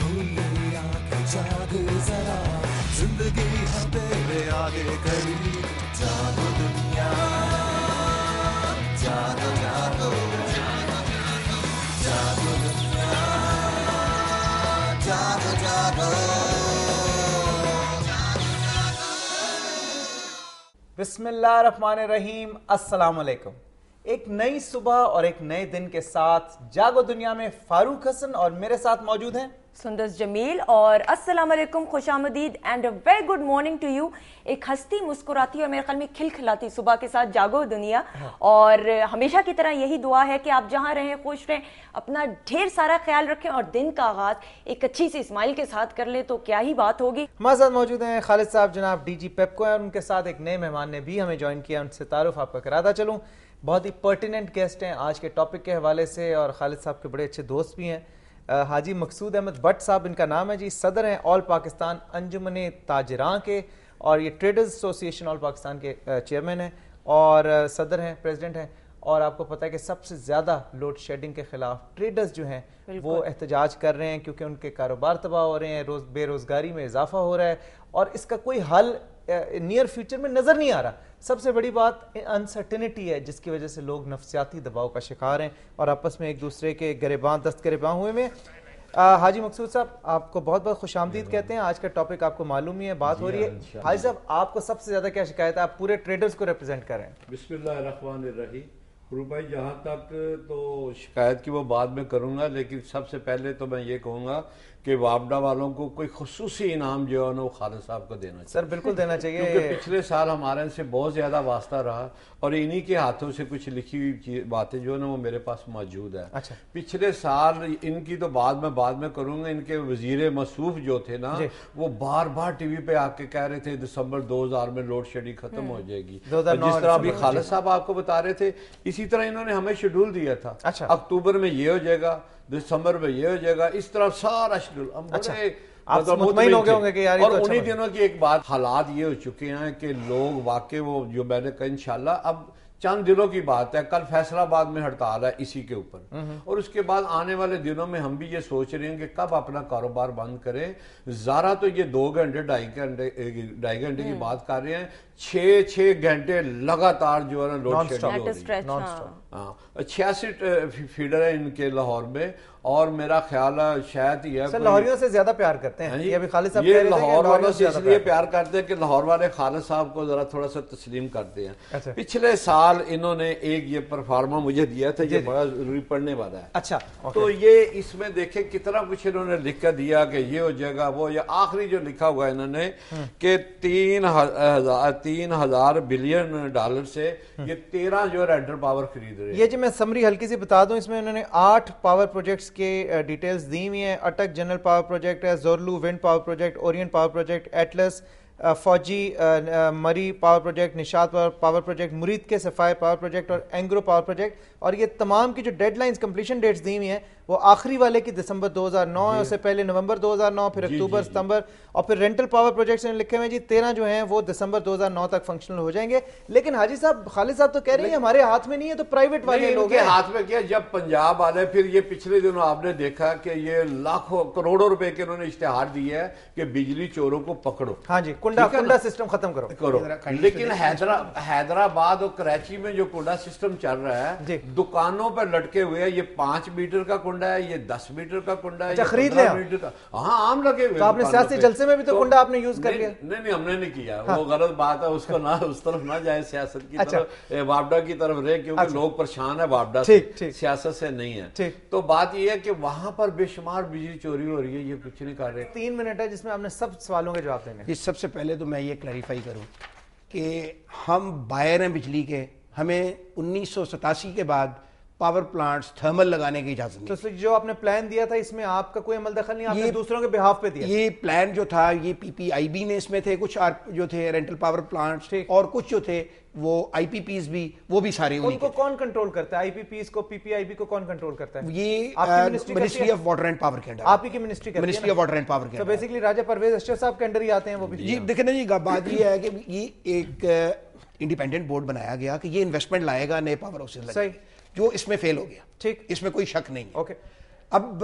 खोले आंखें जाग जरा, जिंदगी है तेरे आगे खड़ी, जागो दुनिया, जागो जागो, जागो दुनिया, जागो जागो। बिस्मिल्लाहिर्रहमानिर्रहीम, अस्सलाम वालेकुम। एक नई सुबह और एक नए दिन के साथ जागो दुनिया में फारूक हसन और मेरे साथ मौजूद हैं सुंदस जमील। और अस्सलाम वालेकुम, खुशामदीद and a very good morning to you. एक हंसती मुस्कुराती और मेरे ख्याल में खिलखिलाती सुबह के साथ जागो दुनिया। और हमेशा की तरह यही दुआ है कि आप जहां रहें खुश रहें, अपना ढेर सारा ख्याल रखें और दिन का आगाज एक अच्छी सी स्माइल के साथ कर ले तो क्या ही बात होगी। हमारे साथ मौजूद हैं खालिद साहब, जनाब डीजी पेप्को हैं, और उनके साथ एक नए मेहमान ने भी हमें ज्वाइन किया। उनसे तारुफ आपका कराता चलूँ। बहुत ही पर्टिनेंट गेस्ट हैं आज के टॉपिक के हवाले से, और खालिद साहब के बड़े अच्छे दोस्त भी हैं। हाजी मकसूद अहमद भट्ट साहब इनका नाम है जी, सदर हैं ऑल पाकिस्तान अंजुमन ताजरां के, और ये ट्रेडर्स एसोसिएशन ऑल पाकिस्तान के चेयरमैन हैं और सदर हैं, प्रेसिडेंट हैं। और आपको पता है कि सबसे ज़्यादा लोड शेडिंग के खिलाफ ट्रेडर्स जो हैं वो एहतजाज कर रहे हैं, क्योंकि उनके कारोबार तबाह हो रहे हैं, बेरोज़गारी में इजाफा हो रहा है, और इसका कोई हल नियर फ्यूचर में नज़र नहीं आ रहा। सबसे बड़ी बात अनसर्टेनिटी है, जिसकी वजह से लोग नफसियाती दबाव का शिकार हैं और आपस में एक दूसरे के गिरेबान दस्त गिरेबान हुए में। हाजी मकसूद साहब, आपको बहुत बहुत खुशामदीद कहते हैं। आज का टॉपिक आपको मालूम ही है, बात हो रही है। हाजी साहब, आपको सबसे ज़्यादा क्या शिकायत है? आप पूरे ट्रेडर्स को रिप्रेजेंट कर रहे हैं। बिस्मिल्लाहिर्रहमानिर्रहीम। गुरु भाई, जहाँ तक तो शिकायत की वो बाद में करूँगा, लेकिन सबसे पहले तो मैं ये कहूँगा कि वापडा वालों को कोई खुसूसी इनाम जो है ना वो खालिद साहब को देना चाहिए। सर बिल्कुल देना चाहिए, क्योंकि पिछले साल हमारे इनसे बहुत ज़्यादा वास्ता रहा और इन्हीं के हाथों से कुछ लिखी हुई बातें जो है ना वो मेरे पास मौजूद है। अच्छा। पिछले साल इनकी तो बाद में करूँगा, इनके वजीर मसूफ जो थे ना वो बार बार टीवी पे आके कह रहे थे दिसंबर 2000 में लोड शेडिंग खत्म हो जाएगी। जिस तरह अभी खालिद साहब आपको बता रहे थे, इसी तरह इन्होंने हमें शेड्यूल दिया था। अच्छा। अक्टूबर में ये हो जाएगा, दिसंबर में ये हो जाएगा, इस तरह सारा शेड्यूल हम बड़े आप मुतमईन हो गए होंगे कि यार। और उन्हीं दिनों की एक बात, हालात ये हो चुके हैं कि लोग वाकई वो जो मैंने कहा इंशाल्लाह अब चंद दिनों की बात है, कल फैसलाबाद में हड़ताल है इसी के ऊपर, और उसके बाद आने वाले दिनों में हम भी ये सोच रहे हैं कि कब अपना कारोबार बंद करें। ज़रा तो ये 2 घंटे ढाई घंटे की बात कर रहे हैं, 6 घंटे लगातार जो है ना लोड शेडिंग हो रही है। हाँ, 86 फीडर है इनके लाहौर में, और मेरा ख्याल है शायद ही है सर लाहौरियों से ज्यादा प्यार करते हैं ये अभी खालिद साहब ये लाहौर वालों से इसलिए प्यार करते हैं कि लाहौर वाले खालिद साहब को जरा थोड़ा सा तस्लीम करते हैं। अच्छा। पिछले साल इन्होंने एक ये परफार्मा मुझे दिया था, ये बड़ा जरूरी पढ़ने वाला है। अच्छा। तो ये इसमें देखे कितना कुछ इन्होंने लिख कर दिया कि ये हो जाएगा वो, या आखिरी जो लिखा हुआ है इन्होंने कि 3,000 बिलियन डॉलर से ये 13 जो रेंटल पावर खरीद रहे हैं। ये जो मैं समरी हल्की सी बता दूं, इसमें उन्होंने 8 पावर प्रोजेक्ट्स के डिटेल्स दी हुई हैं। अटक जनरल पावर प्रोजेक्ट है, Zorlu wind power project, orient power project, Atlas Fauji Murree power project, Nishat power project, Muridke सफाई पावर प्रोजेक्ट और एंग्रो पावर प्रोजेक्ट। और ये तमाम की जो डेडलाइंस कंप्लीशन डेट्स दी हुई हैं वो आखिरी वाले की दिसंबर 2009 है, उससे पहले नवंबर 2009, फिर अक्टूबर सितंबर, और फिर रेंटल पावर प्रोजेक्ट्स ने लिखे हुए जी 13 जो हैं वो दिसंबर 2009 तक फंक्शनल हो जाएंगे। लेकिन हाजी साहब, खालिद साहब तो कह रहे हैं हमारे हाथ में नहीं है, तो प्राइवेट वाले लोग के हाथ में क्या। जब पंजाब वाले, फिर ये पिछले दिनों आपने देखा कि ये लाखों करोड़ों रुपए के उन्होंने इश्तेहार दिए है कि बिजली चोरों को पकड़ो। हाँ जी, कुंडा सिस्टम खत्म करो। लेकिन हैदराबाद और कराची में जो कुंडा सिस्टम चल रहा है, दुकानों पर लटके हुए है, ये 5 मीटर का कुंडा है, ये 10 मीटर का कुंडा है, खरीद लिया। हाँ, आम लगे हुए। तो आपने सियासी जलसे में भी तो कुंडा आपने यूज कर लिया? नहीं, हमने नहीं किया। वो गलत बात है, उसको ना उस तरफ ना जाए, सियासत की तरफ, वापडा की तरफ रहे, क्योंकि लोग परेशान है वापडा से, सियासत से नहीं है। तो बात ये है कि वहां पर बेशुमार बिजली चोरी हो रही है, ये कुछ नहीं कर रहे। 3 मिनट है जिसमें आपने सब सवालों के जवाब देने। सबसे पहले तो मैं ये क्लैरिफाई करूं कि हम बायर हैं बिजली के, हमें 1987 के बाद पावर प्लांट्स थर्मल लगाने की इजाजत नहीं। तो जो आपने प्लान दिया था इसमें आपका कोई अमल दखल नहीं, आपने दूसरों के बिहाफ पे दिया? ये प्लान जो था ये पीपीआईबी ने इसमें थे, कुछ जो थे रेंटल पावर प्लांट्स, और कुछ जो थे वो आईपीपीज भी, वो भी सारे उनको कौन कंट्रोल करता है? आईपीपीज को, पीपीआईबी को कौन कंट्रोल करता है? ये ministry of water and power के अंडर, आपकी की मिनिस्ट्री करती है, ministry of water and power के अंडर। तो बेसिकली राजा परवेज अशरफ साहब के अंडर ही आते हैं वो भी। जी देखिए ना जी, बात ये है कि ये एक इंडिपेंडेंट बोर्ड बनाया गया कि ये इन्वेस्टमेंट लाएगा नए पावर हाउसेज, सही, जो इसमें फेल हो गया। ठीक, इसमें कोई शक नहीं है। ओके। अब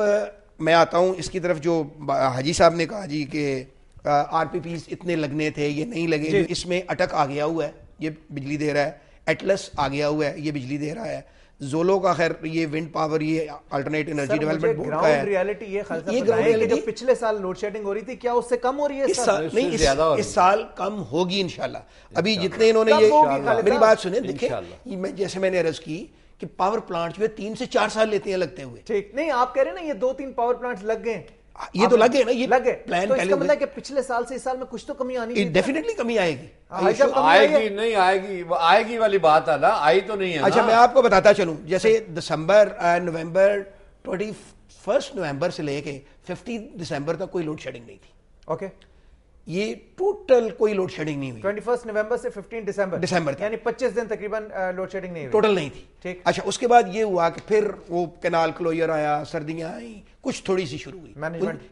میں آتا ہوں اس کی طرف جو حاجی صاحب نے کہا جی کہ آر پی پیز اتنے لگنے تھے یہ نہیں لگے, اس میں اٹک آ گیا ہوا ہے, یہ بجلی دے رہا ہے. ایٹلس آ گیا ہوا ہے, یہ بجلی دے رہا ہے. زولو کا خیر یہ ونڈ پاور, یہ الٹرنیٹ انرجی ڈیولپمنٹ بورڈ کا ہے. ریالٹی یہ خالصہ جو پچھلے سال لوڈ شیڈنگ ہو رہی تھی, کیا اس سے کم ہو رہی ہے؟ نہیں, اس سال کم ہوگی انشاءاللہ. ابھی جتنے انہوں نے یہ, میری بات سنیں, دیکھیں جیسے میں نے عرض کی کہ پاور پلانٹ جو ہے 3 سے 4 سال لیتے ہیں لگتے ہوئے. ٹھیک, نہیں آپ کہہ رہے ہیں نا یہ 2-3 پاور پلانٹس لگ گئے, یہ تو لگے نا, یہ لگے پلان تو اس کا مطلب ہے کہ پچھلے سال سے اس سال میں کچھ تو کمی آنی چاہیے. ڈیفینیٹلی کمی آئے گی. آئے گی نہیں آئے گی, آئے گی والی بات ہے نا, آئی تو نہیں ہے. اچھا میں آپ کو بتاتا چلوں, جیسے نومبر 21 نومبر سے لے کے 15 دسمبر تک کوئی لوڈ شیڈنگ نہیں تھی. اوکے, یہ ٹوٹل کوئی لوڈ شیڈنگ نہیں ہوئی. 21 نومبر سے 15 دسمبر یعنی 25 دن تقریباً لوڈ شیڈنگ نہیں ہوئی, ٹوٹل نہیں تھی. ٹھیک. اچھا اس کے بعد یہ ہوا کہ پھر وہ کینال کلوئر آیا, سردیاں آئیں, کچھ تھوڑی سی شروع ہوئی.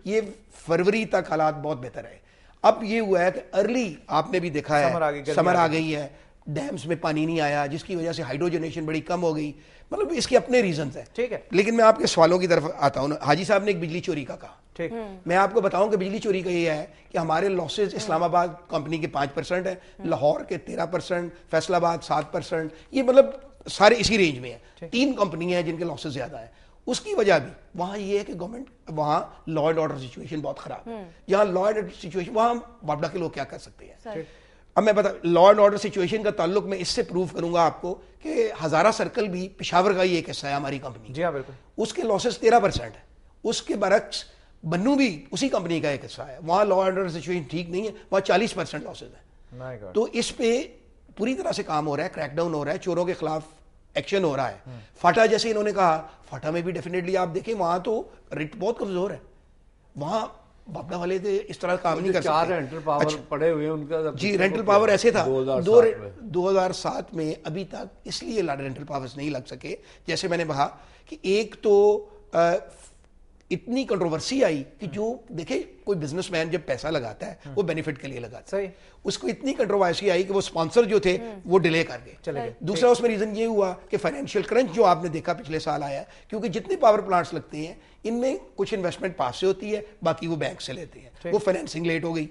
یہ فروری تک حالات بہت بہتر ہے. اب یہ ہوا ہے کہ ارلی آپ نے بھی دیکھا ہے سمر آ گئی ہے, ڈیمز میں پانی نہیں آیا جس کی وجہ سے ہائیڈروجنیشن بڑی کم ہو گئی. مطلب اس کے اپنے ریزنز ہیں. ٹھیک ہے, لیکن میں آپ کے سوالوں کی طرف آتا ہوں. حاجی صاحب نے ایک بجلی چوری کا کہا. ٹھیک, میں آپ کو بتاؤں کہ بجلی چوری کا یہ ہے کہ ہمارے لاسز اسلام آباد کمپنی کے 5% ہے, لاہور کے 13%, فیصل آباد 7%, یہ مطلب سارے اسی رینج میں ہیں. 3 کمپنیاں ہیں جن کے لاسز زیادہ ہیں. اس کی وجہ بھی وہاں یہ ہے کہ گورنمنٹ, وہاں لا اینڈ آرڈر سچویشن بہت خراب ہے. جہاں لا اینڈ آرڈر سچویشن, وہاں بابڈا کے لوگ کیا کر سکتے ہیں. اب میں لا اینڈ آرڈر سچویشن کا تعلق میں اس سے پروف کروں گا آپ کو کہ ہزارہ سرکل بھی پشاور کا ہی ایک حصہ ہے ہماری کمپنی. جی ہاں بالکل, اس کے لاسز 13% ہے. اس کے برعکس بنو بھی اسی کمپنی کا ایک حصہ ہے, وہاں لا اینڈ آرڈر سچویشن ٹھیک نہیں ہے, وہاں 40% لاسز ہیں. تو اس پہ پوری طرح سے کام ہو رہا ہے, کریک ڈاؤن ہو رہا ہے, چوروں کے خلاف ایکشن ہو رہا ہے. فاٹا جیسے انہوں نے کہا, فاٹا میں بھی ڈیفینیٹلی آپ دیکھیں وہاں تو ریٹ بہت کمزور ہے. وہاں بابڈا والے تھے اس طرح کام نہیں کر سکتے. 4 رینٹل پاور پڑے ہوئے ان کا. جی رینٹل پاور ایسے تھا 2007 میں, ابھی تک اس لیے رینٹل پاورز نہیں لگ سکے جیسے میں نے کہا کہ ایک تو اتنی کنٹروورسی آئی کہ جو دیکھیں کوئی بزنس مین جب پیسہ لگاتا ہے وہ بینیفٹ کے لیے لگاتا ہے. اس کو اتنی کنٹروورسی آئی کہ وہ سپانسر جو تھے وہ ڈیلے کر گئے. دوسرا اس میں ریزن یہ ہوا کہ فائنینشیل کرنچ جو آپ نے دیکھا پچھلے سال آیا, کیونکہ جتنے پاور پلانٹس لگتے ہیں ان میں کچھ انویسٹمنٹ پاس سے ہوتی ہے, باقی وہ بینک سے لیتے ہیں, وہ فائنینسنگ لیٹ ہو گئی.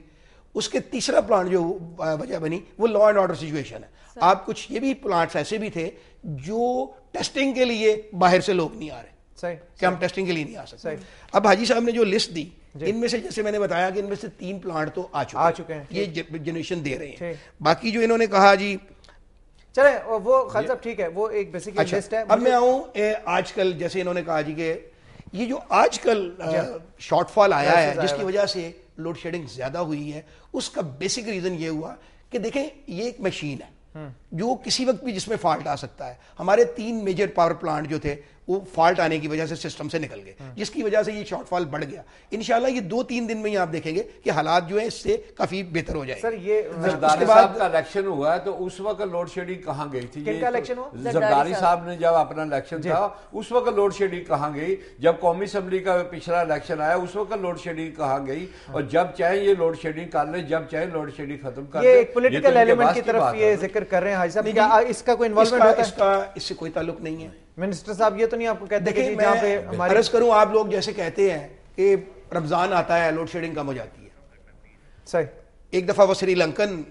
اس کے تیسرا پلانٹ جو وجہ بنی وہ لا اینڈ آرڈر سچویشن ہے. آپ کچھ یہ بھی پلانٹس ایسے بھی تھے جو ٹیسٹنگ کے لیے باہر سے لوگ نہیں آ رہے کہ ہم ٹیسٹنگ کے لیے نہیں آ سکتے. اب حاجی صاحب نے جو لسٹ دی, ان میں سے جیسے میں نے بتایا کہ ان میں سے 3 پلانٹ تو آ چکے ہیں, یہ جنریشن دے رہے ہیں. باقی جو انہوں نے کہا جی چلے وہ خالد صاحب ٹھیک ہے, وہ ایک بیسک لسٹ ہے. اب میں آؤں آج کل جیسے انہوں نے کہا جی کہ یہ جو آج کل شارٹ فال آیا ہے جس کی وجہ سے لوڈ شیڈنگ زیادہ ہوئی ہے, اس کا بیسک ریزن یہ ہوا کہ دیکھیں یہ ایک مشین ہے جو کسی وقت بھی جس میں فالٹ آ سکتا ہے. ہمارے 3 میجر پاور پلانٹ جو تھے وہ فالٹ آنے کی وجہ سے سسٹم سے نکل گئے, جس کی وجہ سے یہ شارٹ فال بڑھ گیا. انشاءاللہ یہ 2-3 دن میں ہی آپ دیکھیں گے کہ حالات جو ہیں اس سے کافی بہتر ہو جائیں. سر یہ زرداری صاحب کا الیکشن ہوا ہے تو اس وقت لوڈ شیڈنگ کہاں گئی تھی؟ کن کا الیکشن ہوا؟ زرداری صاحب نے جب اپنا الیکشن تھا اس وقت لوڈ شیڈنگ کہاں گئی؟ جب قومی اسمبلی کا پچھلا الیکشن آیا اس وقت لوڈ شیڈنگ کہاں گئی؟ اور جب چاہے یہ لوڈ شیڈنگ کر لیں, جب چاہے لوڈ شیڈنگ ختم کر لیں. یہ ایک پولیٹیکل ایلیمنٹ کی طرف یہ ذکر کر رہے ہیں حاجی صاحب, کیا اس کا کوئی انوالومنٹ ہوتا ہے؟ اس کا اس سے کوئی تعلق نہیں ہے. منسٹر صاحب یہ تو نہیں آپ کو کہتے کہ جہاں پہ ہماری عرض کروں, آپ لوگ جیسے کہتے ہیں کہ رمضان آتا ہے لوڈ شیڈنگ کم ہو جاتی ہے. صحیح, ایک دفعہ وہ سری لنکن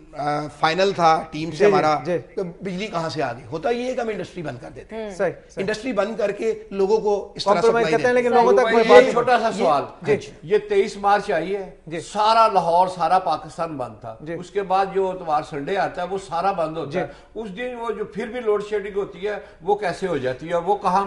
فائنل تھا ٹیم سے ہمارا, بجلی کہاں سے آ گئی؟ ہوتا یہ ہے کہ ہم انڈسٹری بند کر دیتے ہیں. انڈسٹری بند کر کے لوگوں کو اس طرح سپلائی دیتے ہیں, لیکن لوگوں تک یہ چھوٹا سا سوال, یہ 23 مارچ آئی ہے, سارا لاہور سارا پاکستان بند تھا. اس کے بعد جو اتوار سنڈے آتا ہے وہ سارا بند ہوتا ہے. اس دن وہ جو پھر بھی لوڈ شیڈنگ ہوتی ہے وہ کیسے ہو جاتی ہے؟ وہ کہاں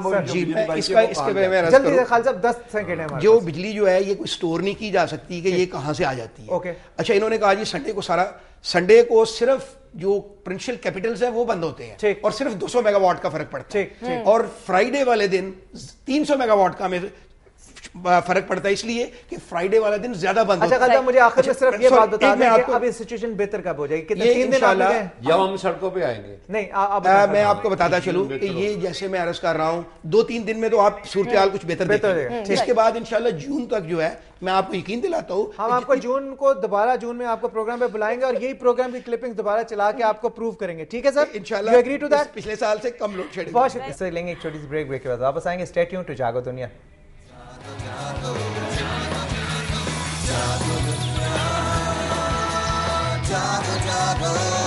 جو بجلی جو ہے یہ کوئی اسٹور نہیں کی جا سکتی کہ یہ کہاں سے آ جاتی ہے. اچھا انہوں نے کہا جی سنڈے کو صرف جو پرنسپل کیپٹلز ہیں وہ بند ہوتے ہیں اور صرف 200 میگا واٹ کا فرق پڑتا ہے, اور فرائیڈے والے دن 300 میگا واٹ کا فرق پڑتا ہے, اس لیے کہ فرائیڈے والا دن زیادہ بند ہوتا ہے. اچھا مجھے آخر میں صرف یہ بات بتا دیں کہ اب یہ سچویشن بہتر کب ہو جائے گی؟ کتنے 3 دن آگے ہیں جب ہم سڑکوں پہ آئیں گے؟ نہیں میں آپ کو بتاتا چلوں کہ یہ جیسے میں عرض کر رہا ہوں 2-3 دن میں تو آپ صورتحال کچھ بہتر دیکھیں گے. اس کے بعد انشاءاللہ جون تک جو ہے میں آپ کو یقین دلاتا ہوں ہم آپ کو جون میں آپ کو پروگرام پہ بلائیں گے اور یہی پروگرام کی کلپنگ دوبارہ چلا کے آپ کو پروو کریں گے. ٹھیک ہے سر, انشاءاللہ یو ایگری ٹو دیٹ؟ پچھلے سال سے کم لوڈ شیڈنگ. بہت شکریہ. لیں گے ایک چھوٹی سی بریک کے بعد واپس آئیں گے. اسٹے ٹیون ٹو جاگو دنیا. जागो